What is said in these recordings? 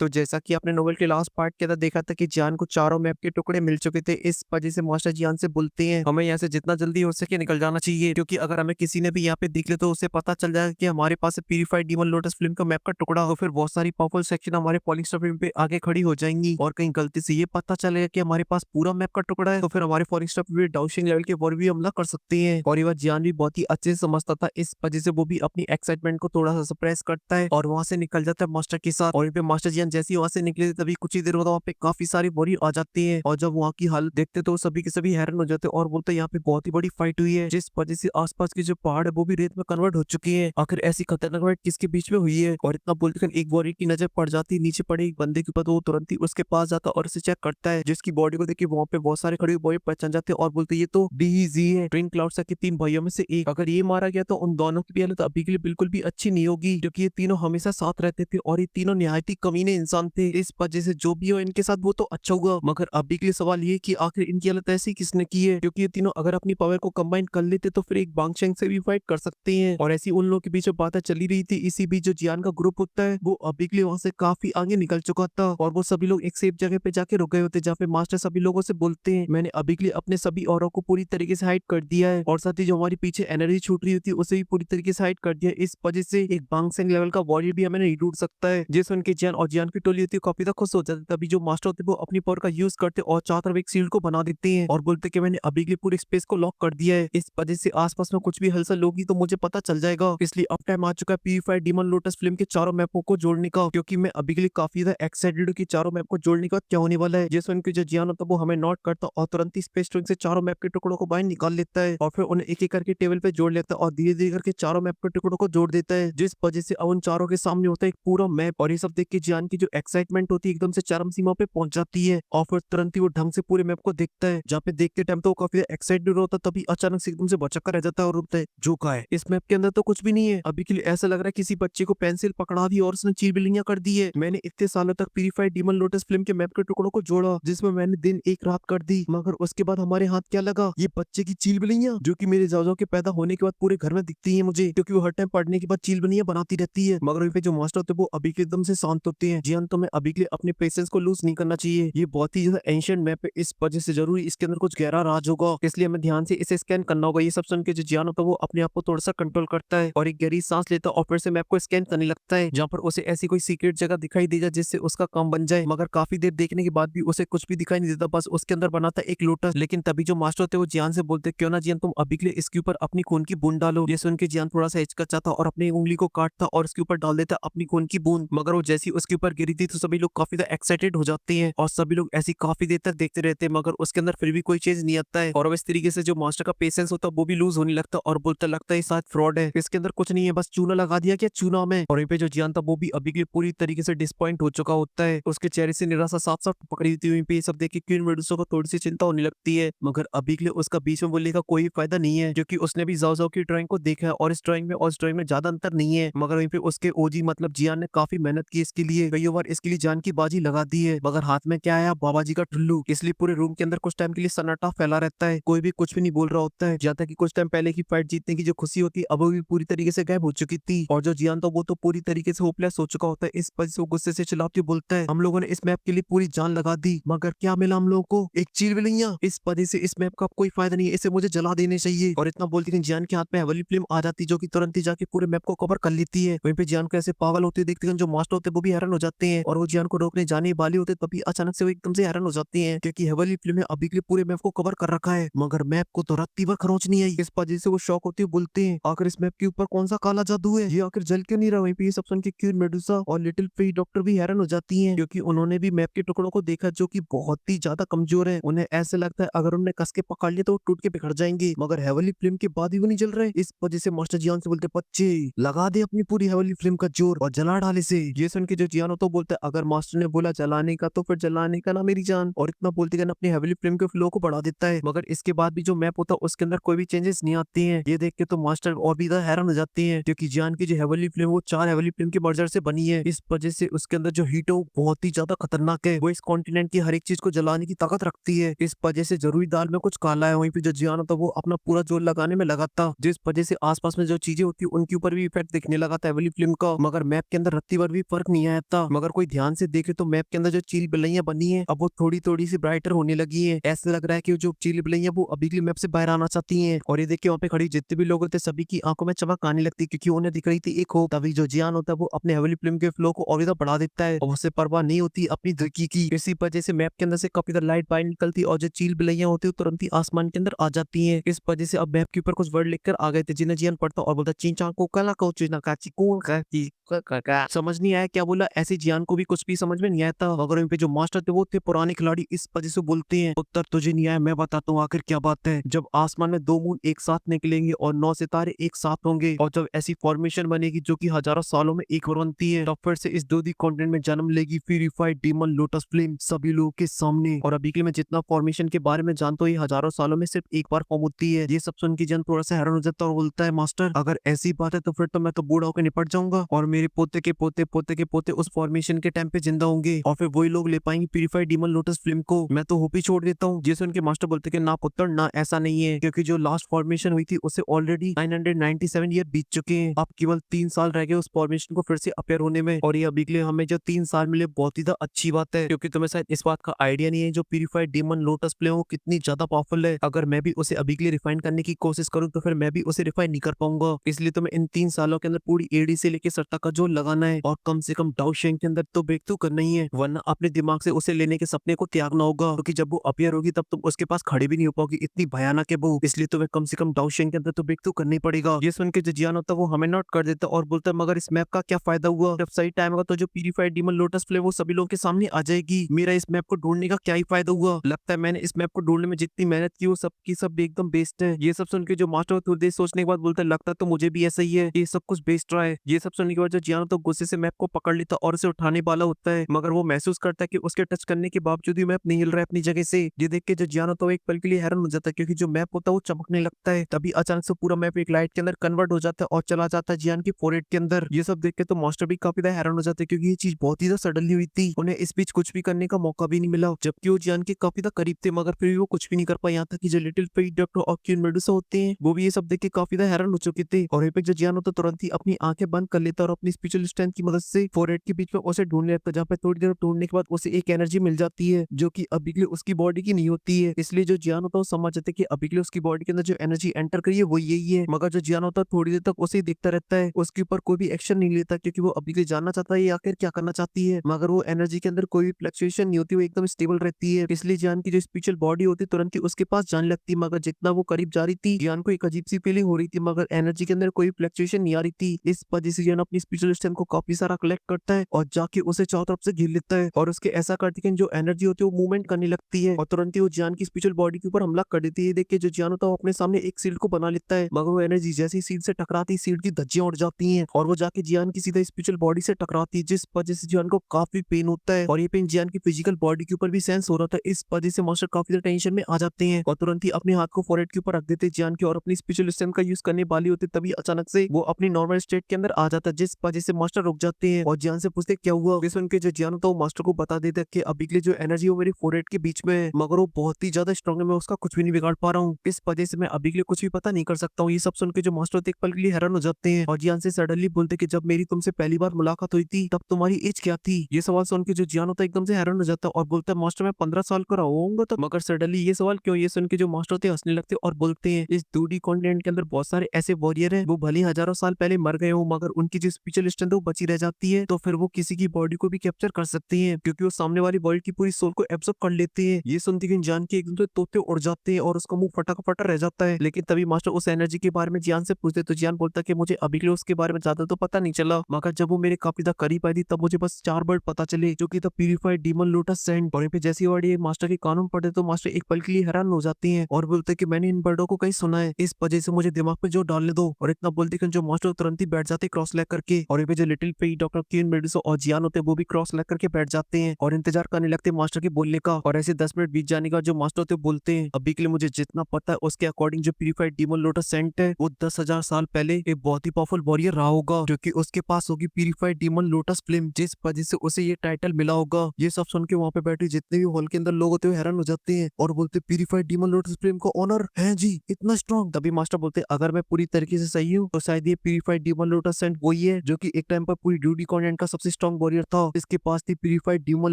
तो जैसा कि आपने नोवेल के लास्ट पार्ट के अंदर देखा था कि जियान को चारों मैप के टुकड़े मिल चुके थे। इस वजह से मास्टर जियान से बोलते हैं हमें यहाँ से जितना जल्दी हो सके निकल जाना चाहिए, क्योंकि अगर हमें किसी ने भी यहाँ पे दिख ले तो उसे पता चल जाएगा कि हमारे पास प्यूरिफाइड डीमन लोटस फिल्म का मैप का टुकड़ा हो। फिर बहुत सारी पावरफुल सेक्शन हमारे फॉलिंग स्टार फिल्म पे आगे खड़ी हो जाएंगी और कहीं गलती से ये पता चलेगा कि हमारे पास पूरा मैप का टुकड़ा है तो फिर हमारे फॉलिंग स्टार फिल्म डाउशिंग लेवल के ऊपर भी हमला कर सकते हैं। और ये बात जियान भी बहुत ही अच्छे से समझता था, इस वजह से वो भी अपनी एक्साइटमेंट को थोड़ा सा सप्रेस करता है और वहां से निकल जाता है मास्टर के साथ। और यहाँ पे मास्टर जियान जैसे ही वहां से निकले तभी कुछ ही देर बाद वहाँ पे काफी सारी वॉरियर आ जाती है और जब वहाँ की हालत देखते तो सभी के सभी हैरान हो जाते हैं और बोलते हैं यहाँ पे बहुत ही बड़ी फाइट हुई है, जिस वजह से आसपास के जो पहाड़ है वो भी रेत में कन्वर्ट हो चुकी है। आखिर ऐसी खतरनाक फाइट किसके बीच में हुई है? और इतना बोलते एक वॉरियर की नजर पड़ जाती है नीचे पड़े एक बंदे के ऊपर, तो वो तुरंत ही उसके पास जाता और उसे चेक करता है, जिसकी बॉडी को देखिए वहाँ पे बहुत सारे खड़े हुए वॉरियर पहचान जाते हैं और बोलते ये तो डीजी है, ट्विन क्लाउड्स के 3 भाइयों में से एक। अगर ये मारा गया तो उन दोनों की भी हालत अभी के लिए बिल्कुल भी अच्छी नहीं होगी, क्योंकि ये तीनों हमेशा साथ रहते थे और ये तीनों निहायती कमीने इंसान थे। इस वजह से जो भी हो इनके साथ वो तो अच्छा हुआ, मगर अभी के लिए सवाल ये कि आखिर इनकी हालत ऐसी किसने की है, क्योंकि ये तीनों अगर अपनी पावर को कंबाइन कर लेते तो फिर एक बांगशेंग से भी फाइट कर सकते हैं। और ऐसी उन लोगों के बीच बातें चली रही थी, इसी बीच जो जियान का ग्रुप होता है वो अभी के लिए वहां से काफी आगे निकल चुका था और वो सभी लोग एक सेफ जगह पे जाके रुक गए होते, जहाँ पे मास्टर सभी लोगों से बोलते हैं मैंने अभी के लिए अपने सभी औरों को पूरी तरीके से हाइड कर दिया है और साथ ही जो हमारी पीछे एनर्जी छूट रही होती है उसे भी पूरी तरीके से हाइड कर दिया। इस वजह से एक बांगशेंग लेवल का वॉरियर भी हमें नहीं ढूंढ सकता है। जिस सुन के जियान और जियान की टोली होती है काफी ज्यादा खुश हो जाते, तभी जो मास्टर होते हैं वो अपनी पावर का यूज करते और चारों तरफ एक सील्ड को बना देते हैं और बोलते कि मैंने अभी के लिए पूरे स्पेस को लॉक कर दिया है, इस वजह से आसपास में कुछ भी हलचल होगी तो मुझे पता चल जाएगा। इसलिए अब टाइम आ चुका है प्यूरिफाइड डीमन लोटस फिल्म के चारों मैपों को जोड़ने का, क्योंकि मैं अभी के लिए काफी ज्यादा एक्साइटेड हूँ कि चारों मैप को जोड़ने का क्या होने वाला है। जिस सुन के जो जियान होता है वो हमें नोट करता और तुरंत ही स्पेस ट्रंक से चारों मैप के टुकड़ों को बाहर निकाल लेता है और फिर उन्हें एक एक करके टेबल पे जोड़ लेता है और धीरे धीरे करके चारों मैप के टुकड़ों को जोड़ देता है, जिस वजह से अब उन चारों के सामने होता है एक पूरा मैप। और ये सब देख के जियान की जो एक्साइटमेंट होती है एकदम से चरम सीमा पे पहुंच जाती है और फिर तुरंत ही वो ढंग से पूरे मैप को देखता है, जहाँ पे देखते टाइम तो वो काफी एक्साइटेड होता है, तभी अचानक से एकदम से भौचक्का रह जाता है और बोलता है जो का है इस मैप के अंदर तो कुछ भी नहीं है। अभी के लिए ऐसा लग रहा है किसी बच्चे को पेंसिल पकड़ा दी और उसने चीरबिलियां कर दी है। मैंने इतने सालों तक प्यूरिफाइड डीमन लोटस फिल्म के मैप के टुकड़ों को जोड़ा जिसमें मैंने दिन एक रात कर दी, मगर उसके बाद हमारे हाथ क्या लगा, ये बच्चे की चीलबिलियां जो कि मेरे जाओ के पैदा होने के बाद पूरे घर में दिखती है मुझे, क्योंकि वो हर टाइम पढ़ने के बाद चीलबिलियां बनाती रहती है। मगर वहीं पे जो मास्टर होते हैं वो अभी के एकदम से शांत होते हैं। जी हाँ, तो मैं अभी के लिए अपने पेशेंस को लूज नहीं करना चाहिए, ये बहुत ही ज्यादा एंशिएंट मैप है, इस वजह से जरूरी इसके अंदर कुछ गहरा राज होगा, इसलिए हमें ध्यान से इसे स्कैन करना होगा। ये सब सुन के जो जियान होता है वो अपने आप को थोड़ा सा कंट्रोल करता है और एक गहरी सांस लेता है और फिर से मैप को स्कैन करने लगता है, जहाँ पर उसे ऐसी कोई सीक्रेट जगह दिखाई दे जाए जिससे उसका काम बन जाए। मगर काफी देर देखने के बाद भी उसे कुछ भी दिखाई नहीं देता, बस उसके अंदर बना था एक लोटस। लेकिन तभी जो मास्टर होते हैं वो जियान से बोलते क्यों ना जियान तुम अभी के लिए इसके ऊपर अपनी खून की बूंद डालो। ये सुन के जियान थोड़ा सा हिचकिचाता और अपनी उंगली को काटता और उसके ऊपर डाल देता अपनी खून की बूंद, मगर वो जैसी उसके ऊपर गिरी थी तो सभी लोग काफी ज्यादा एक्साइटेड हो जाते हैं और सभी लोग ऐसी काफी देर तक देखते रहते हैं, मगर उसके अंदर फिर भी कोई चीज नहीं आता है। और अब इस तरीके से जो मास्टर का पेशेंस होता है वो भी लूज होने लगता और बोलता लगता है शायद फ्रॉड है, इसके अंदर कुछ नहीं है, बस चूना लगा दिया क्या चूना में। और यहाँ पे जो जियान था वो भी अभी के लिए पूरी तरीके से डिसपॉइंट हो चुका होता है, उसके चेहरे से निराशा साफ साफ पकड़ी थी। वहीं पे ये सब देख के क्वीन मेडुसा को थोड़ी सी चिंता होने लगती है, मगर अभी के लिए उसका बीच में बोलने का कोई फायदा नहीं है, क्योंकि उसने भी जाओ जाओ की ड्राइंग को देखा है और इस ड्राइंग में और इस ड्राइंग में ज्यादा अंतर नहीं है। मगर वहीं पे उसके ओजी मतलब जियान ने काफी मेहनत की इसके लिए, कई बार इसके लिए जान की बाजी लगा दी है, मगर हाथ में क्या आया बाबा जी का ठुल्लू, इसलिए पूरे रूम के अंदर कुछ टाइम के लिए सन्नाटा फैला रहता है, कोई भी कुछ भी नहीं बोल रहा होता है। जहाँ तक कि कुछ टाइम पहले की फाइट जीतने की जो खुशी होती है अब वो भी पूरी तरीके से गायब हो चुकी थी और जो जियान था वो तो पूरी तरीके से होपलेस हो चुका होता है। इस वजह से वो गुस्से से चिल्लाते बोलता है हम लोगों ने इस मैप के लिए पूरी जान लगा दी, मगर क्या मिला हम लोगों को, एक चीलबिलियां। इस वजह से इस मैप का कोई फायदा नहीं है, इसे मुझे जला देने चाहिए। और इतना बोलती है जियान के हाथ में हेवनली फ्लेम आ जाती जो कि तुरंत ही जाके पूरे मैप को कवर कर लेती है। वहीं पे जियान को ऐसे पागल होते देखते हैं जो मास्टर होते हैं वो भी हैरान हो जाते हैं और वो जियान को रोकने जाने वाले होते तभी अचानक से वो एकदम से हैरान हो जाते हैं, क्योंकि हेवनली फ्लेम ने अभी के लिए पूरे मैप को कवर कर रखा है, मगर मैप को तो रत्ती भर खरोंच नहीं आई। इस वजह से वो शौक होते हुए बोलते हैं आखिर इस मैप के ऊपर कौन सा काला जादू है, ये आखिर जल क्यों नहीं रहा। वहीं पे ये सब सुन के क्वीन मेडुसा और लिटिल फेई डॉक्टर भी हैरान हो जाती हैं, क्योंकि उन्होंने भी मैप के टुकड़ों को देखा जो कि बहुत ही ज्यादा कमजोर है। उन्हें ऐसे लगता है अगर उन्हें कस के पकड़ लिया तो वो टूट के बिखर जाएंगे, मगर हेवनली फ्लेम के बाद ही वो नहीं जल रहे। इस वजह से मास्टर जियान से बोलते बच्चे लगा दे अपनी पूरी हेवनली फ्लेम का जोर और जला डाले से। ये सुन के जो जियान होता है बोलता है अगर मास्टर ने बोला जलाने का तो फिर जलाने का ना मेरी जान, और इतना बोलते गए अपनी हेवनली फ्लेम के फ्लो को बढ़ा देता है। मगर इसके बाद भी जो मैप होता है उसके अंदर कोई भी चेंजेस नहीं आते हैं। ये देख के तो मास्टर और भी ज्यादा हैरान हो जाते हैं, क्योंकि जियान की जो हेवनली फ्लेम वो 4 हेवनली फ्लेम के मर्जर से बनी है। इस वजह से उसके अंदर जो हीट है वो बहुत ही ज्यादा खतरनाक है, वो इस कॉन्टिनेंट की हर एक चीज को जलाने की ताकत रखती है। इस वजह से जरूरी दाल में कुछ काला है। वहीं पे जो जियान होता है वो अपना पूरा जोर लगाने में लगा था, जिस वजह से आसपास में जो चीजें होती है उनके ऊपर भी इफेक्ट दिखने लगा था हेवनली फ्लेम का, मगर मैप के अंदर रत्ती भर भी फर्क नहीं आया था। मगर कोई ध्यान से देखे तो मैप के अंदर जो चील बिल्लियां बनी है अब वो थोड़ी थोड़ी सी ब्राइटर होने लगी है। ऐसा लग रहा है कि जो चील बिल्लियां वो अभी के मैप से बाहर आना चाहती हैं। और ये देखिए वहाँ पे खड़ी जितने भी लोग होते सभी की आंखों में चमक आने लगती क्योंकि उन्हें दिख रही थी एक हो। तभी जो जियान होता है वो अपने हेवली फिल्म के फ्लो को और ज्यादा बढ़ा देता है और उससे परवाह नहीं होती अपनी धरती की। इसी वजह से मैप के अंदर से काफी ज्यादा लाइट बाहर निकलती और जो चील बिल्लियां होती है तुरंत ही आसमान के अंदर आ जाती है। इस वजह से अब मैप के ऊपर कुछ वर्ड लिखकर आ गए थे जिन्हें जियान पढ़ता और बोलता चींचा को कला को चीना काची कौन का समझ नहीं आया क्या बोला। ऐसे जियान को भी कुछ भी समझ में नहीं आया था। मगर पे जो मास्टर थे वो थे पुराने खिलाड़ी। इस वजह से बोलते हैं उत्तर तुझे नहीं आया मैं बताता हूँ आखिर क्या बात है। जब आसमान में 2 मून एक साथ निकलेंगे और 9 सितारे एक साथ होंगे और जब ऐसी फॉर्मेशन बनेगी जो कि हजारों सालों में एक बार बनती है तब फिर से इस 2D कॉन्टिनेंट में जन्म लेगी प्यूरिफाइड डीमन लोटस फ्लेम सभी लोगों के सामने। और अभी के मैं जितना फॉर्मेशन के बारे में जानता हूँ ये हजारों सालों में सिर्फ एक बार फॉर्म होती है। ये सब सुन के जन थोड़ा सा हैरान हो जाता है और बोलता है मास्टर अगर ऐसी बात है तो फिर तो मैं तो बूढ़ा होकर निपट जाऊंगा और मेरे पोते के पोते पोते के पोते उस फॉर्मेशन के टाइम पे जिंदा होंगे और फिर वही लोग ले पाएंगे प्यूरिफाइड डीमन लोटस फ्लेम को। मैं तो होप ही छोड़ देता हूँ। जैसे उनके मास्टर बोलते कि ना पुत्र ना ऐसा नहीं है क्योंकि जो लास्ट फॉर्मेशन हुई थी उसे ऑलरेडी 997 ईयर बीत चुके हैं। अब केवल 3 साल रह गए उस फॉर्मेशन को फिर से अपेयर होने में और ये अभी के लिए हमें जो 3 साल मिले बहुत ही अच्छी बात है क्योंकि तुम्हें शायद इस बात का आइडिया नहीं है जो प्यूरिफाइड डीमन लोटस फ्लेम वो कितनी ज्यादा पावरफुल है। अगर मैं भी उसे अभी के लिए रिफाइन करने की कोशिश करूँ तो फिर मैं भी उसे रिफाइन नहीं कर पाऊंगा। इसलिए तुम्हें इन 3 सालों के अंदर पूरी एडी से लेके सर तक का जोर लगाना है और कम से कम डाउ शेंग के अंदर तो ब्रेक थ्रू करना ही है वरना अपने दिमाग से उसे लेने के सपने को त्यागना होगा क्योंकि जब वो अपियर होगी तब तुम उसके पास खड़े भी नहीं हो पाओगी इतनी भयानक है वो। इसलिए तुम्हें कम से कम डाउ शेंग के अंदर तो ब्रेक थ्रू करना ही पड़ेगा। ये सुन के जो जियान होता है वो हमें नोट कर देता और बोलता है मगर इस मैप का क्या फायदा हुआ जब सही टाइम होगा तो जो प्यूरिफाइड डीमन लोटस फ्लेम वो सभी लोगों के सामने आ जाएगी। मेरा इस मैप को ढूंढने का क्या ही फायदा हुआ। लगता है मैंने इस मैप को ढूंढने में जितनी मेहनत की वो सब की सब एकदम बेस्ट है। ये सब सुन के जो मास्टर थोड़ी देर सोचने के बाद बोलता है लगता तो मुझे भी ऐसा ही है ये सब कुछ बेस्ट रहा है। ये सब सुनने के बाद जो जियान तो गुस्से से मैप को पकड़ लेता और उसे उठाने वाला होता है मगर वो महसूस करता है कि उसके टच करने के बावजूद भी मैप नहीं हिल रहा है अपनी जगह से। ये देख के जो जियान होता है एक पल के लिए हैरान हो जाता है क्योंकि जो मैप होता है वो चमकने लगता है। तभी अचानक से पूरा मैप एक लाइट के अंदर कन्वर्ट हो जाता है और चला जाता है जियान की फोरहेड के अंदर। ये सब देख के तो मास्टर भी काफी ज्यादा हैरान हो जाते हैं क्योंकि ये चीज बहुत ही ज्यादा सडनली हुई थी। उन्हें इस बीच कुछ भी करने का मौका भी नहीं मिला जबकि वो जियान के काफी ज्यादा करीब थे मगर फिर भी वो कुछ भी नहीं कर पाए। यहाँ तक कि जो लिटिल फेट डॉक्टर और क्वीन मेडुसा होते हैं वो भी ये सब देख के काफी ज्यादा हैरान हो चुके थे। और यहाँ पे जो जियान होता तुरंत ही अपनी आंखें बंद कर लेता और अपनी स्पिरिचुअल स्ट्रेंथ की मदद से फोरहेड के बीच में उसे ढूंढने लगता जहाँ पे थोड़ी देर ढूंढने के बाद उसे एक एनर्जी मिल जाती है जो कि अभी के लिए उसकी बॉडी की नहीं होती है। इसलिए जो जियान होता है वो समझ जाते कि अभी के लिए उसकी बॉडी के अंदर जो एनर्जी एंटर करी है वो यही है। मगर जो जियान होता है थोड़ी देर तक उसे ही देखता रहता है उसके ऊपर कोई भी एक्शन नहीं लेता क्योंकि वो अभी के लिए जानना चाहता है ये आखिर क्या करना चाहती है। मगर वो एनर्जी के अंदर कोई भी फ्लक्चुएशन नहीं होती वो एकदम स्टेबल रहती है। इसलिए जियान की जो स्पिरिचुअल बॉडी होती है तुरंत ही उसके पास जाने लगती मगर जितना वो करीब जा रही थी जियान को एक अजीब सी फीलिंग हो रही थी मगर एनर्जी के अंदर कोई फ्लक्चुएशन नहीं आ रही थी। इस वजह से जियान अपनी स्पिरिचुअल स्ट्रेंथ को काफी सारा कलेक्ट करता है और जाके उसे चारों तरफ से घेर लेता है और उसके ऐसा करते कि जो एनर्जी होती है वो मूवमेंट करने लगती है और तुरंत ही वो जियान की स्पिरिचुअल बॉडी के ऊपर हमला कर देती है। देख के जो जियान होता है वो अपने सामने एक सील्ड को बना लेता है मगर वो एनर्जी जैसे ही सील्ड से टकराती है सील्ड की धज्जियां उड़ जाती हैं और वो जाके जियान की सीधा स्पिरिचुअल बॉडी से टकराती है जिस वजह से जियान को काफी पेन होता है और ये पेन जियान की फिजिकल बॉडी के ऊपर भी सेंस हो रहा था। इस वजह से मास्टर काफी ज्यादा टेंशन में आ जाते हैं और तुरंत ही अपने हाथ को फोरहेड के ऊपर रख देते हैं जियान के और अपनी स्पिरिचुअल स्ट्रेंथ का यूज करने वाली होते तभी अचानक से वो अपनी नॉर्मल स्टेट के अंदर आ जाता है जिस वजह से मास्टर रुक जाते हैं और जियान से पूछते क्या हुआ। वे सुन के जो जियान होता है वो मास्टर को बता देता है कि अभी के लिए जो एनर्जी वो मेरी फोरहेड के बीच में है मगर वो बहुत ही ज्यादा स्ट्रॉन्ग है मैं उसका कुछ भी नहीं बिगाड़ पा रहा हूँ। इस वजह से मैं अभी के लिए कुछ भी पता नहीं कर सकता हूँ। ये सब सुन के जो मास्टर होते एक पल के लिए हैरान हो जाते हैं और जियान से सडनली बोलते कि जब मेरी तुमसे पहली बार मुलाकात हुई थी तब तुम्हारी एज क्या थी। ये सवाल सुन के जो जियान होता है एकदम से हैरान हो जाता है और बोलता है मास्टर मैं 15 साल का रहूंगा तो मगर सडनली ये सवाल क्यों। ये सुन के जो मास्टर होते हंसने लगते और बोलते हैं इस 2D कॉन्टिनेंट के अंदर बहुत सारे ऐसे वॉरियर है वो भले हजारों साल पहले मर गए हो मगर उनकी जो स्पिरिचुअल स्ट्रेंथ वो बची रह जाती है तो फिर वो किसी की बॉडी को भी कैप्चर कर सकते हैं क्योंकि वो सामने वाली बॉडी की पूरी सोल को एब्सॉर्ब कर लेते हैं। ये सुनते ही जान के एकदम से तोते उड़ जाते हैं और उसका मुंह फटा का फटा रह जाता है। लेकिन तभी मास्टर उस एनर्जी के बारे में जियान से पूछते तो जियान बोलता कि मुझे अभी के लिए उसके बारे में ज्यादा तो पता नहीं चला मगर जब वो मेरे काफी ज्यादा करीब आई थी तब मुझे बस 4 वर्ड पता चले जो कि the purified demon lotus sand. और पे जैसी वर्ड ये मास्टर के कानून पढ़े तो मास्टर एक पल के लिए हैरान हो जाते हैं और बोलते कि मैंने इन वर्डों को कहीं सुना है इस वजह से मुझे दिमाग में जो डालने दो। और इतना बोलते कि जो मास्टर तुरंत ही बैठ जाते क्रॉस लेग करके और जो लिटिल पे डॉक्टर क्वीन मेडुसा और जियान होते वो भी क्रॉस लेग करके बैठ जाते हैं और इंतजार करने लगते मास्टर के बोलने का। और ऐसे 10 मिनट बीत जाने का जो मास्टर होते बोलते हैं अभी के लिए मुझे जितना पता है उसके अकॉर्डिंग जो प्यूरिफाइड डीमन लोटस सेंट है वो 10,000 साल पहले एक बहुत ही पावरफुल वॉरियर रहा होगा जो कि उसके पास होगी प्यूरिफाइड डीमन लोटस फ्लेम जिस वजह से उसे ये टाइटल मिला होगा। ये सब सुन के वहाँ पे बैठे जितने भी हॉल के अंदर लोग होते हैं हैरान हो जाते हैं और बोलते प्यूरिफाइड डीमन लोटस फ्लेम को ऑनर है जी इतना स्ट्रॉन्ग। तभी मास्टर बोलते अगर मैं पूरी तरीके से सही हूँ तो शायद ये प्यूरिफाइड डीमन लोटस सेंट वही है जो कि एक टाइम पर पूरी ड्यूटी कॉन्टिनेंट का सबसे स्ट्रॉन्ग वॉरियर था। इसके पास थी प्यूरिफाइड डीमन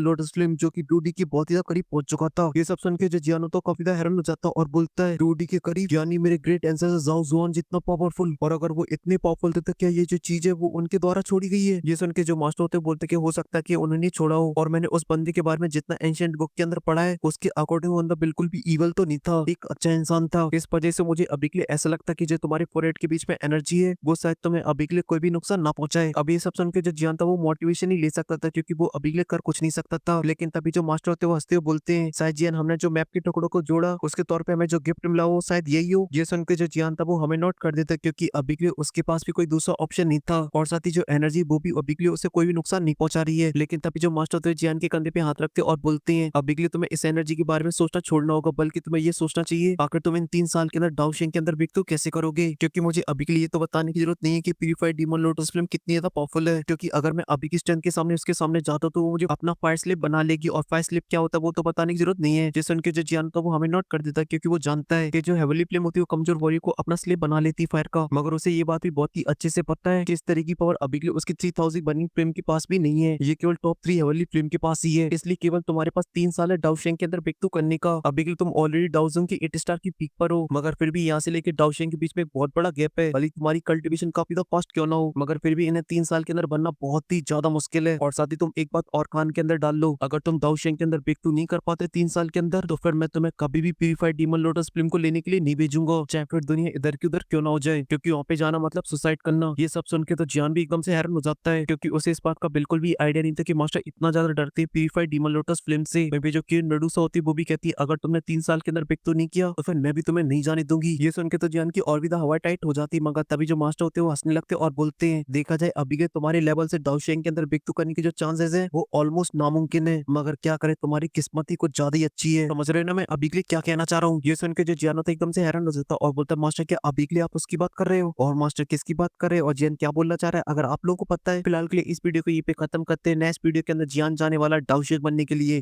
लोटस फ्लेम जो कि रूडी के बहुत ही ज्यादा करीब पहुंच चुका था। ये सब सुन के जो जियानो तो काफी ज्यादा हैरान हो जाता और बोलता है रूडी के करीब यानी मेरे ग्रेट एंसेस्टर जाओ जुआन जितना पावरफुल, और अगर वो इतने पावरफुल थे तो क्या ये जो चीज है वो उनके द्वारा छोड़ी गई है। ये सुन के जो मास्टर होते हैं बोलते कि हो सकता है कि उन्होंने छोड़ा हो, और मैंने उस बंदे के बारे में जितना एंशिएंट बुक के अंदर पढ़ा है उसके अकॉर्डिंग वो बंदा बिल्कुल भी इवल तो नहीं था, एक अच्छा इंसान था। इस वजह से मुझे अभी के लिए ऐसा लगता है कि जो तुम्हारे फोरहेड के बीच में एनर्जी है वो शायद तुम्हें अभी के लिए कोई भी नुकसान ना पहुंचाए। अब ये सब सुन के जो जियान था वो मोटिवेशन ही ले सकता था क्योंकि वो अभी के लिए कर कुछ नहीं सकता था। लेकिन तभी जो मास्टर होते हैं वो हंसते हुए बोलते हैं शायद जियान हमने जो मैप के टुकड़ों को जोड़ा उसके तौर पे हमें जो गिफ्ट मिला वो शायद यही हो। ये सुन के जो जियान था वो हमें नोट कर देता क्योंकि अभी के लिए उसके पास भी कोई दूसरा ऑप्शन नहीं था, और साथ ही जो एनर्जी वो भी अभी के लिए उसे कोई भी नुकसान नहीं पहुंचा रही है। लेकिन तभी जो मास्टर होते हैं जियान के कंधे पे हाथ रखते और बोलते हैं अभी के लिए तुम्हें इस एनर्जी के बारे में सोचना छोड़ना होगा, बल्कि तुम्हें ये सोचना चाहिए आखिर तुम इन 3 साल के अंदर डाउशिंग के अंदर ब्रेकथ्रू कैसे करोगे। क्योंकि मुझे अभी के लिए ये तो बताने की जरूरत नहीं है कि प्यूरिफाइड डीमन लोटस फ्लेम कितनी ज्यादा पावरफुल है, क्योंकि अगर मैं अभी की स्ट्रेंथ के सामने उसके सामने जाता तो वो मुझे अपना फायर स्लिप बना लेगी, और फायर स्लिप क्या होता है वो तो बताने की जरूरत नहीं है। जिस उनके जो जियान था वो हमें नोट कर देता क्योंकि वो जानता है कि जो हेवली फ्लेम होती है वो कमजोर वॉरियर को अपना स्लिप बना लेती है फायर का, मगर उसे ये बात भी बहुत ही अच्छे से पता है कि इस तरह की पावर अभी के लिए उसकी 3000 बर्निंग फ्लेम के पास भी नहीं है, ये केवल टॉप 3 हेवली फ्लेम के पास ही है। इसलिए केवल तुम्हारे पास 3 साल है डाउशेंग के अंदर ब्रेकथ्रू करने का। अभी के लिए तुम ऑलरेडी डाउजोंग की 8 स्टार की पीक पर हो, मगर फिर भी यहाँ से लेकर डाउशेंग के बीच में एक बहुत बड़ा गैप है। भले तुम्हारी कल्टीवेशन काफी ज्यादा फास्ट क्यों ना हो, मगर फिर भी इन्हें 3 साल के अंदर बनना बहुत ही ज्यादा मुश्किल है। और साथ ही तुम एक बात और कान के अंदर डाल लो, अगर तुम डाउशेंग के अंदर ब्रेकथ्रू नहीं कर पाते 3 साल के अंदर तो फिर मैं तुम्हें कभी भी प्यूरिफाइड डीमन लोटस फ्लेम को लेने के लिए नहीं भेजूंगा, चाहे फिर दुनिया इधर की उधर क्यों ना हो जाए, क्योंकि वहाँ पे जाना मतलब सुसाइड करना। ये सब सुन के तो जियान भी एकदम से हैरान हो जाता है क्योंकि उसे इस बात का बिल्कुल भी आइडिया नहीं था कि मास्टर इतना ज्यादा डरते हैं प्यूरिफाइड डीमन लोटस फ्लेम से। वहीं पे जो किरण मेडुसा होती है वो भी कहती है अगर तुमने 3 साल के अंदर ब्रेकथ्रू नहीं किया तो फिर मैं भी तुम्हें नहीं जाने दूंगी। ये सुन के तो जियान की और भी हवा टाइट हो जाती, मगर तभी जो मास्टर होते हैं वो हंसने लगते और बोलते हैं देखा जाए अभी के तुम्हारे लेवल से डाउशेंग के अंदर ब्रेकथ्रू करने के जो चांसेस है वो ऑलमोस्ट नामुमकिन है, मगर क्या करे तुम्हारी किस्मत ही कुछ ज्यादा ही अच्छी है। समझ रहे हो ना मैं अभी के लिए क्या कहना चाह रहा हूँ। ये सुन के जो जियान होता है एकदम से हैरान हो जाता और बोलता है मास्टर क्या अभी के लिए आप उसकी बात कर रहे हो, और मास्टर किसकी बात कर रहे हो और जियान क्या बोलना चाह रहा है। अगर आप लोगों को पता है फिलहाल के लिए इस वीडियो को ये पे खत्म करते हैं, नेक्स्ट वीडियो के अंदर जियान जाने वाला डाउशेंग बनने के लिए।